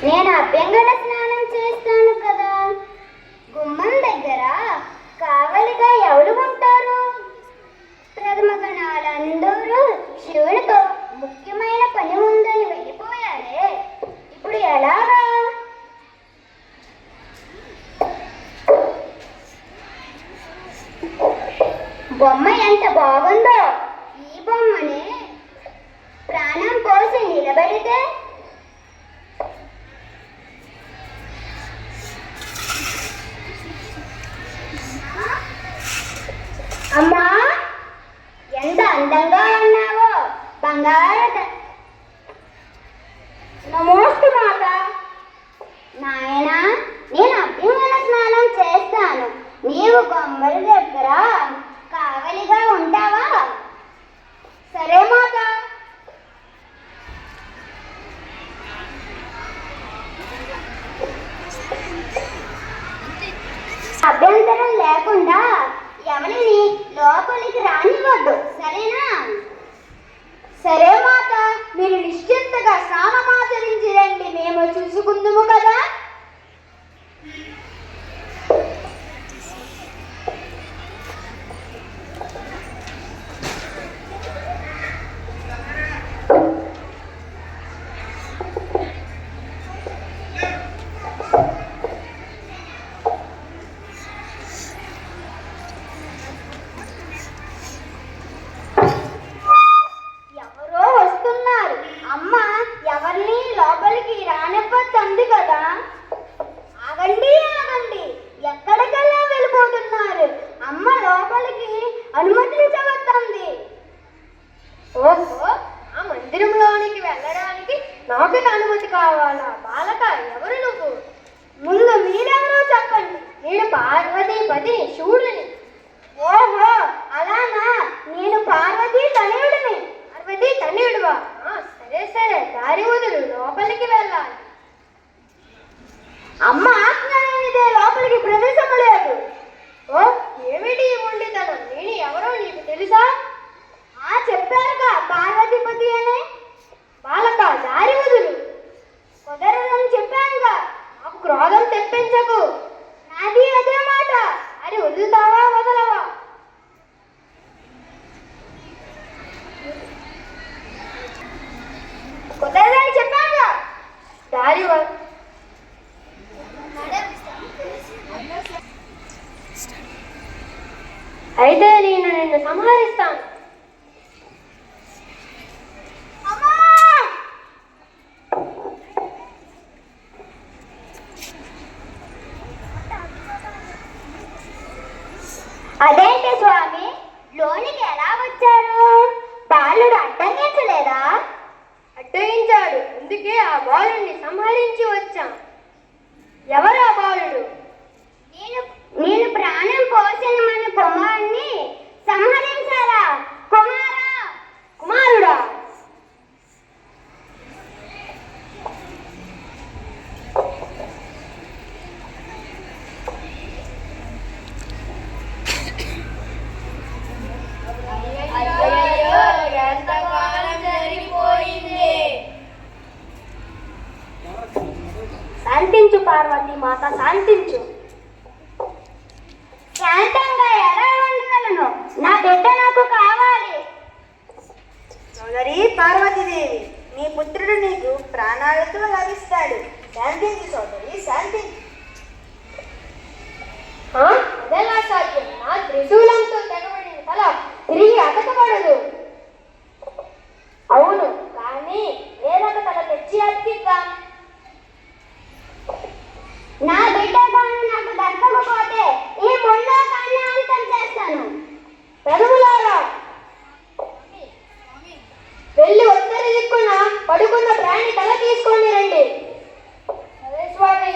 నేను అభ్యంగన స్నానం చేస్తాను కదా. గుమ్మం దగ్గర కావలిగా ఎవరు ఉంటారు? ప్రథమ గణాలందరూ శివునితో ముఖ్యమైన పని ఉందని వెళ్ళిపోయారే. ఇప్పుడు ఎలాగా? బొమ్మ ఎంత బాగుందో. ఈ బొమ్మని ప్రాణం పోసి నిలబడితే అమ్మా, ఎంత అందంగా ఉన్నావో. బంగారు నమోస్తు మాత. నాయనా, నేను అభ్యంగన స్నానం చేస్తాను. నీవు కొమ్మరి దగ్గర కావలిగా ఉంటావా? సరే మాత. అభ్యంతరం లేకుండా ఎవరిని లోపలికి రానివ్వద్దు, సరేనా? సరే మాత, మీరు నిశ్చింతగా స్నానమాచరించి రండి, మేము చూసుకుందుము కదా. అనుమతించవద్దండి. ఓహో, ఆ మందిరంలోనికి వెళ్ళడానికి నాకు అనుమతి కావాలా? బాలక, ఎవరు నువ్వు? ముందు మీరెవరో చెప్పండి. నేను పార్వతీపతి శివుడిని. ఓహో, అలానా? నేను పార్వతీ తనయుడిని. పార్వతీ తనయుడువా? సరే సరే, దారి వదులు, లోపలికి వెళ్ళాలి. అమ్మ ఆజ్ఞ లేనిదే లోపలికి ప్రవేశం లేదు. ఓ, ఏమిటి ఉండితనం? నేను ఎవరో నీకు తెలుసా? చెప్పారుగా, పార్వతీపతి అనే. బాలక, దారి వదులు. కుదరదని చెప్పానుగా. నాకు క్రోధం తెప్పించకు. నాది అదే మాట. అది వదులుతావా వదలవా? కుదరదని చెప్పానుగా. దారి అయితే నేను నిన్ను సంహరిస్తాను. అదేంటి స్వామి, లోనికి ఎలా వచ్చారు? బాలుడు అడ్డగించలేదా? అడ్డగించాడు, అందుకే ఆ బాలుడిని సంహరించి వచ్చాం. ఎవరు ఆ బాలుడు? నేను ప్రాణం పోసిన మన కుమారుణ్ణి సంహరించాలా? కుమారుడా? శాంతించు పార్వతీ మాత, శాంతించు. శాంతంగా ఎలా ఉండగలను? నా బిడ్డ నాకు కావాలి. సోదరి పార్వతీదేవి, నీ పుత్రుడు నీకు ప్రాణాలతో లభిస్తాడు. శాంతించు సోదరి, శాంతించు. అదెలా సాధ్యం? నా త్రిశూలంతో తెగబడిన తల తిరిగి అతకబడదు. అవును, కానీ వేరొక తల తెచ్చి అతికిద్దాం. నా బిడ్డ గాను నాకు దక్కకపోతే ఈ ముల్లోకాన్ని అంతం చేస్తాను. ప్రభువులారా, వెళ్ళి ఉత్తర దిక్కున పడుకున్న ప్రాణి తల తీసుకొని రండి. సరే స్వామి.